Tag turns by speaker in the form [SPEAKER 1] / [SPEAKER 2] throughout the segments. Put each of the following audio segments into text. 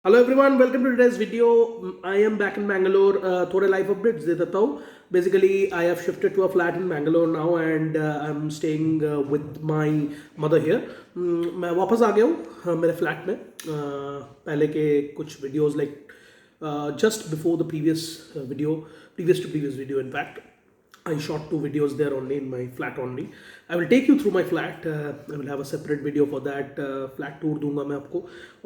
[SPEAKER 1] Hello everyone, welcome to today's video. I am back in Bangalore. थोड़े life updates दे देता हूँ. Basically I have shifted to a flat in Bangalore now and I am staying with my mother here. मैं वापस आ गया हूँ मेरे flat में. पहले के कुछ videos like just before the previous video in fact, I shot 2 videos there only in my flat only. I will take you through my flat. I will have a separate video for that. Flat tour दूंगा मैं आपको.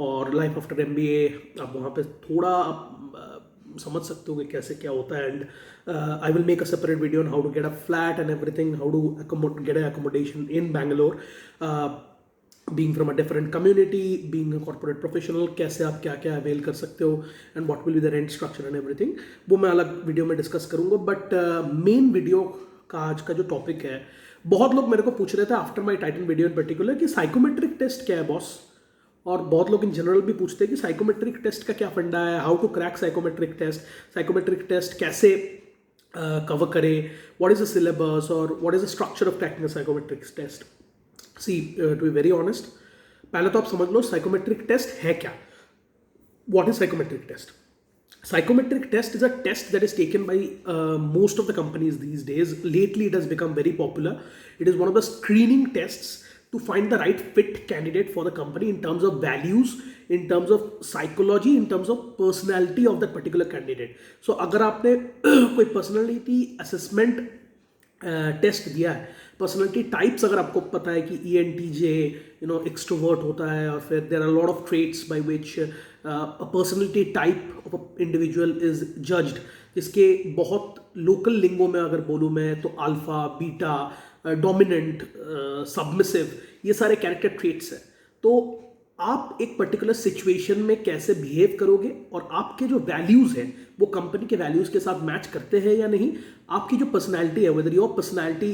[SPEAKER 1] और life after MBA आप वहाँ पे थोड़ा आप समझ सकते हो कि कैसे क्या होता है. And I will make a separate video on how to get a flat and everything, how to get an accommodation in Bangalore. Being from a different community, being a corporate professional, कैसे आप क्या क्या avail कर सकते हो and what will be the rent structure and everything, वो मैं अलग वीडियो में डिस्कस करूँगा. बट मेन वीडियो का आज का जो टॉपिक है, बहुत लोग मेरे को पूछ रहे थे after my Titan video in particular कि साइकोमेट्रिक टेस्ट क्या है बॉस. और बहुत लोग इन जनरल भी पूछते हैं कि साइकोमेट्रिक टेस्ट का क्या फंडा है, how to crack psychometric test, psychometric test कैसे कवर करे, व्हाट इज द सिलेबस और what is the structure of cracking a psychometric test. See, to be very honest, पहले तो आप समझ लो साइकोमेट्रिक टेस्ट है क्या. What is psychometric test? Psychometric test is a test that is taken by most of the companies these days. Lately, it has become very popular. It is one of the screening tests to find the right fit candidate for the company in terms of values, in terms of psychology, in terms of personality of that particular candidate. So, अगर आपने कोई personality assessment test दिया है, personality types अगर आपको पता है कि ENTJ एक्सट्रोवर्ट होता है, और फिर there are lot of traits by which a personality type of a individual is judged, जिसके बहुत लोकल लिंगो में अगर बोलूँ मैं तो अल्फा, बीटा, डोमिनेंट, सबमिसिव, ये सारे कैरेक्टर ट्रेट्स हैं. तो आप एक पर्टिकुलर सिचुएशन में कैसे बिहेव करोगे और आपके जो वैल्यूज हैं वो कंपनी के वैल्यूज के साथ मैच करते हैं या नहीं, आपकी जो पर्सनैलिटी है, whether your personality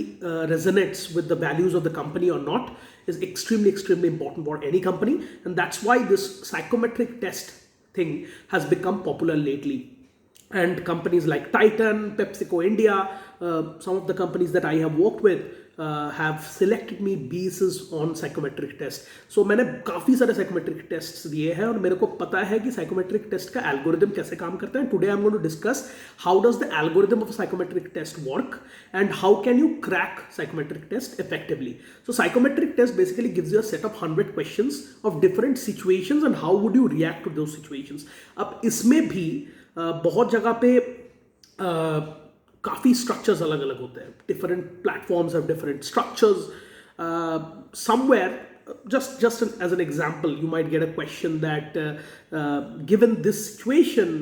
[SPEAKER 1] resonates with the values of the company और not, is extremely important for any company. And that's why this psychometric test thing has become popular lately. And companies like Titan, PepsiCo India, some of the companies that I have worked with have selected me basis on psychometric test. So मैंने काफ़ी सारे psychometric tests दिए हैं और मेरे को पता है कि psychometric test का algorithm कैसे काम करता है. Today I'm going to discuss how does the algorithm of a psychometric test work and how can you crack psychometric test effectively. So psychometric test basically gives you a set of 100 questions of different situations and how would you react to those situations. अब इसमें भी बहुत जगह पे काफ़ी structures अलग अलग होते हैं. Different platforms have different structures. Somewhere just as an example, you might get a question that given this situation,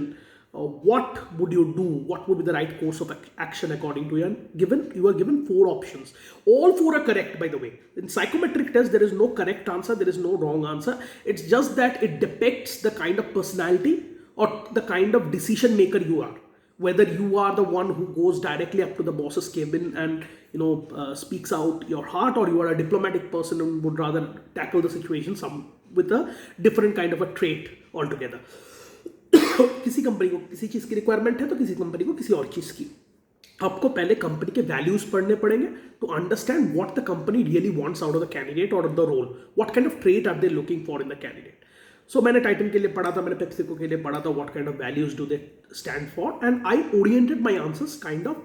[SPEAKER 1] what would you do, what would be the right course of action according to you. And you are given 4 options. All 4 are correct, by the way. In psychometric test there is no correct answer, there is no wrong answer. It's just that it depicts the kind of personality or the kind of decision maker you are, whether you are the one who goes directly up to the boss's cabin and speaks out your heart, or you are a diplomatic person and would rather tackle the situation with a different kind of a trait altogether. किसी company को किसी चीज़ की requirement है तो किसी company को किसी और चीज़ की. आपको पहले कंपनी के वैल्यूज पढ़ने पड़ेंगे to understand what the company really wants out of the candidate और the role, what kind of trait are they looking for in the candidate. So मैंने टाइटन के लिए पढ़ा था, मैंने पेप्सिको के लिए पढ़ा था, what kind of values do they stand for, and I oriented my answers kind of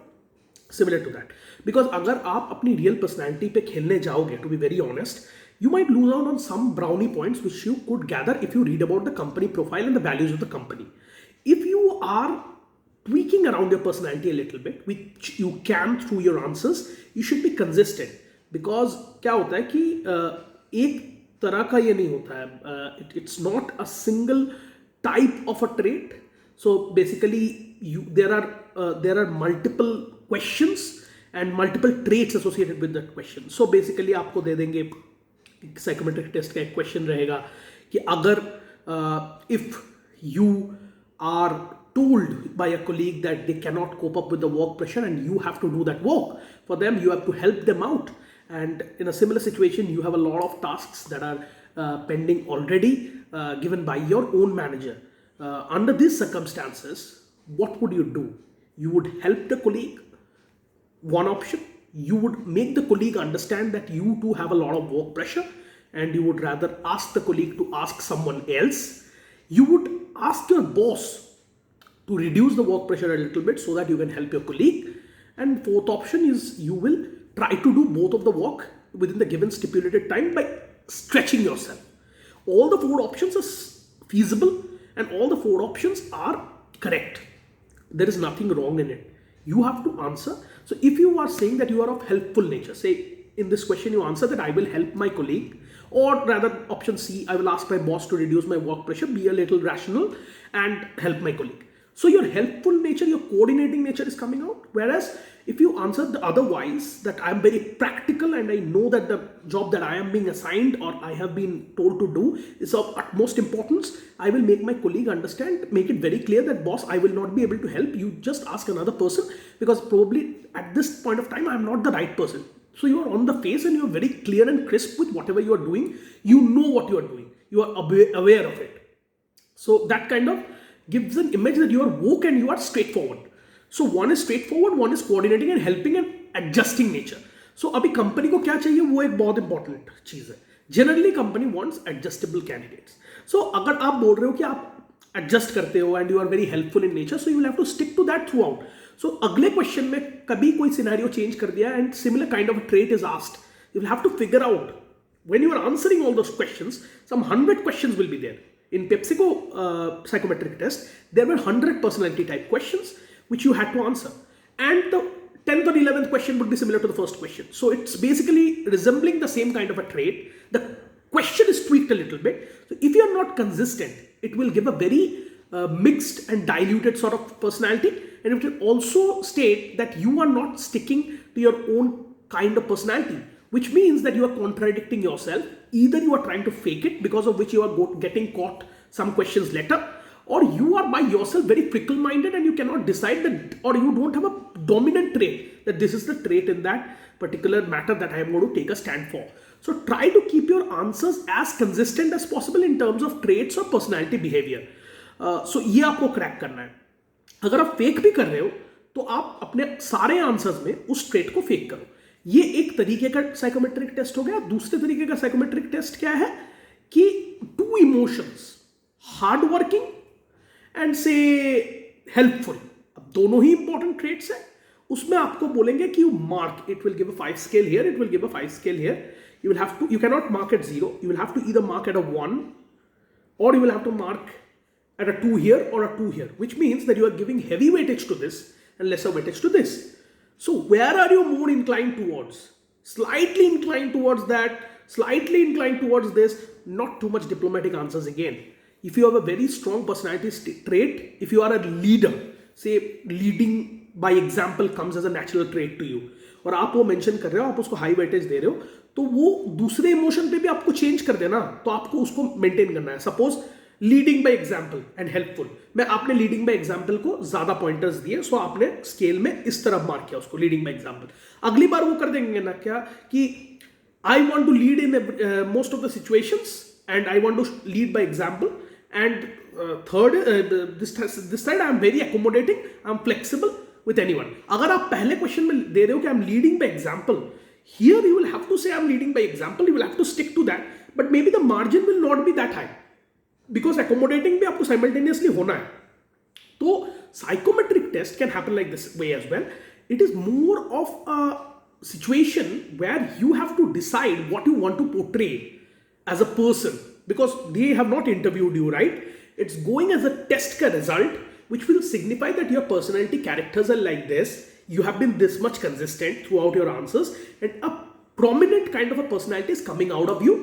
[SPEAKER 1] similar to that. Because अगर आप अपनी रियल पर्सनैलिटी पे खेलने जाओगे, to be very honest, you might lose out on some brownie points which you could gather if you read about the company profile and the values of the company. If you are tweaking around your personality a little bit, which you can through your answers, you should be consistent. Because क्या होता है कि एक तरह का ये नहीं होता है, it's not a single type of a trait. So basically there are multiple questions and multiple traits associated with that question. So basically आपको दे देंगे साइकोमेट्रिक टेस्ट का एक क्वेश्चन रहेगा कि अगर if you are told by a colleague that they cannot cope up with the work pressure and you have to do that work for them, you have to help them out, and in a similar situation you have a lot of tasks that are pending already given by your own manager. Under these circumstances, what would you do? You would help the colleague, one option. You would make the colleague understand that you too have a lot of work pressure and you would rather ask the colleague to ask someone else. You would ask your boss to reduce the work pressure a little bit so that you can help your colleague. And fourth option is you will try to do both of the work within the given stipulated time by stretching yourself. All the four options are feasible and all the four options are correct. There is nothing wrong in it. You have to answer. So if you are saying that you are of helpful nature, say in this question you answer that I will help my colleague, or rather option C, I will ask my boss to reduce my work pressure, be a little rational and help my colleague. So your helpful nature, your coordinating nature is coming out. Whereas if you answer the otherwise, that I'm very practical and I know that the job that I am being assigned or I have been told to do is of utmost importance, I will make my colleague understand, make it very clear that boss, I will not be able to help you, just ask another person because probably at this point of time I'm not the right person. So you are on the face and you are very clear and crisp with whatever you are doing. You know what you are doing. You are aware of it. So that kind of gives an image that you are woke and you are straightforward. So one is straightforward, one is coordinating and helping and adjusting nature. So अभी company को क्या चाहिए वो एक बहुत important चीज़ है. Generally company wants adjustable candidates. So अगर आप बोल रहे हो कि आप adjust करते हो and you are very helpful in nature, so you will have to stick to that throughout. So अगले question में कभी कोई scenario change कर दिया and similar kind of a trait is asked, you will have to figure out when you are answering all those questions, some 100 questions will be there. In PepsiCo psychometric test, there were 100 personality type questions which you had to answer. And the 10th or 11th question would be similar to the first question. So it's basically resembling the same kind of a trait. The question is tweaked a little bit. So if you are not consistent, it will give a very mixed and diluted sort of personality. And it will also state that you are not sticking to your own kind of personality, which means that you are contradicting yourself. Either you are trying to fake it, because of which you are getting caught some questions later, or you are by yourself very fickle-minded and you cannot decide that, or you don't have a dominant trait that this is the trait in that particular matter that I am going to take a stand for. So try to keep your answers as consistent as possible in terms of traits or personality behavior. So ये आपको crack करना है. अगर आप fake भी कर रहे हो तो आप अपने सारे आंसर्स में उस ट्रेट को फेक करो. ये एक तरीके का साइकोमेट्रिक टेस्ट हो गया. दूसरे तरीके का साइकोमेट्रिक टेस्ट क्या है कि two emotions, hard working and से हेल्पफुल, अब दोनों ही इंपॉर्टेंट ट्रेट्स हैं. उसमें आपको बोलेंगे कि you mark, it will give a 5 scale here, it will give a 5 scale here. You will have to, you cannot mark at 0, you will have to either mark at a 1 or you will have to mark at a 2 here or a 2 here, which means that you are giving heavy weightage to this and lesser weightage to this. So where are you more inclined towards? Slightly inclined towards that, slightly inclined towards this, not too much diplomatic answers again. If you have a very strong personality trait, if you are a leader, say leading by example comes as a natural trait to you, और आप वो mention कर रहे हो, आप उसको high weightage दे रहे हो, तो वो दूसरे इमोशन पे भी आपको चेंज कर देना, तो आपको उसको मेंटेन करना है. Suppose leading by example and helpful में आपने लीडिंग बाय एग्जाम्पल को ज्यादा पॉइंटर्स दिए, सो आपने स्केल में इस तरफ मार्क किया उसको लीडिंग बाय एग्जाम्पल. अगली बार वो कर देंगे ना क्या कि I want to lead in most of the situations and I want to lead by example, and third this side I am very accommodating, I am flexible with anyone. अगर आप पहले क्वेश्चन में दे रहे हो कि I am leading by example, here you will have to say I'm leading by example, you will have to stick to that, but maybe the margin will not be that high because accommodating भी आपको simultaneously होना है. तो psychometric test can happen like this way as well. It is more of a situation where you have to decide what you want to portray as a person, because they have not interviewed you, right? It's going as a test ka result, which will signify that your personality characters are like this, you have been this much consistent throughout your answers, and a prominent kind of a personality is coming out of you,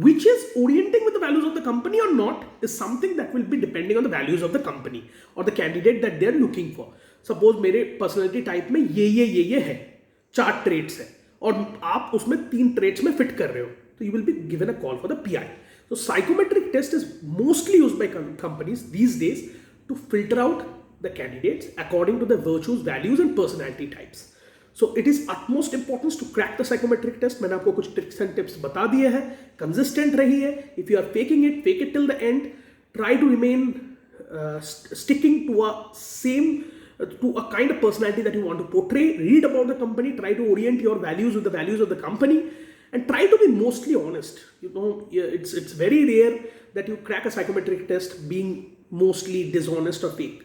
[SPEAKER 1] which is orienting with the values of the company or not, is something that will be depending on the values of the company or the candidate that they are looking for. Suppose मेरे personality type में ये है, 4 traits है, और आप उसमें 3 traits में fit कर रहे हो, तो you will be given a call for the PI. So psychometric test is mostly used by companies these days to filter out the candidates according to their virtues, values and personality types. So it is utmost importance to crack the psychometric test. मैंने आपको कुछ tricks and tips बता दिए हैं. Consistent रहिए. If you are faking it, fake it till the end. Try to remain sticking to a kind of personality that you want to portray. Read about the company. Try to orient your values with the values of the company, and try to be mostly honest. You know, it's very rare that you crack a psychometric test being mostly dishonest और fake,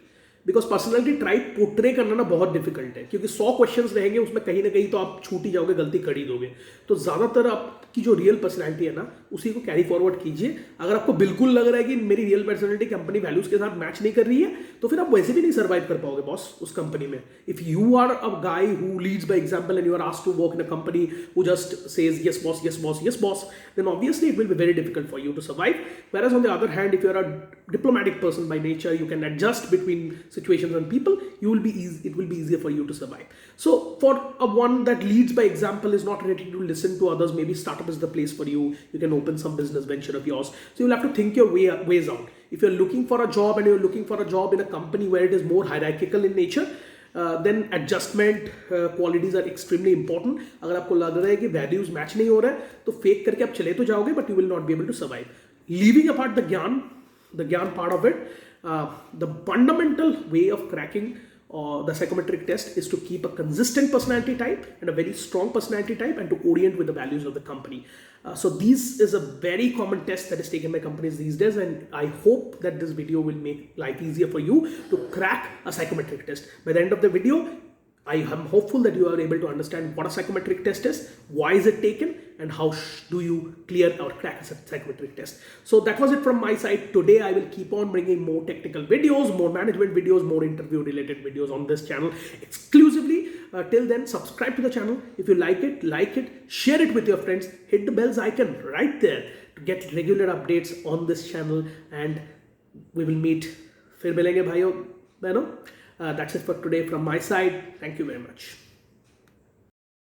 [SPEAKER 1] because personality type portray करना ना बहुत difficult है, क्योंकि 100 questions रहेंगे, उसमें कहीं ना कहीं तो आप छूट ही जाओगे, गलती कर ही दोगे। तो ज़्यादातर आपकी जो रियल पर्सनैलिटी है ना, उसी को कैरी फॉरवर्ड कीजिए। अगर आपको बिल्कुल लग रहा है कि मेरी रियल पर्सनैलिटी कंपनी वैल्यूज के साथ मैच नहीं कर रही है, तो फिर आप वैसे भी नहीं सर्वाइव कर पाओगे बॉस उस कंपनी में। If you are a guy who leads by example and you are asked to work in a company who just says yes boss, yes boss, yes boss, then obviously it will be very difficult for you to survive. Whereas on the other hand, if you are a diplomatic person by nature, you can adjust between situations and people, you will be it will be easier for you to survive. So for a one that leads by example, is not ready to listen to others, maybe startup is the place for you. You can open some business venture of yours, so you'll have to think your ways out. If you're looking for a job and you're looking for a job in a company where it is more hierarchical in nature, then adjustment qualities are extremely important. अगर आपको लग रहा है कि values match नहीं हो रहा है, तो fake करके आप चले तो जाओगे, but you will not be able to survive. Leaving apart the ज्ञान part of it, the fundamental way of cracking the psychometric test is to keep a consistent personality type and a very strong personality type, and to orient with the values of the company. So this is a very common test that is taken by companies these days, and I hope that this video will make life easier for you to crack a psychometric test. By the end of the video, I am hopeful that you are able to understand what a psychometric test is, why is it taken, and how do you clear or crack a psychometric test. So that was it from my side. Today I will keep on bringing more technical videos, more management videos, more interview related videos on this channel exclusively. Till then, subscribe to the channel. If you like it, share it with your friends, hit the bells icon right there to get regular updates on this channel, and we will meet. फिर मिलेंगे भाइयों बहनों. That's it for today from my side. Thank you very much.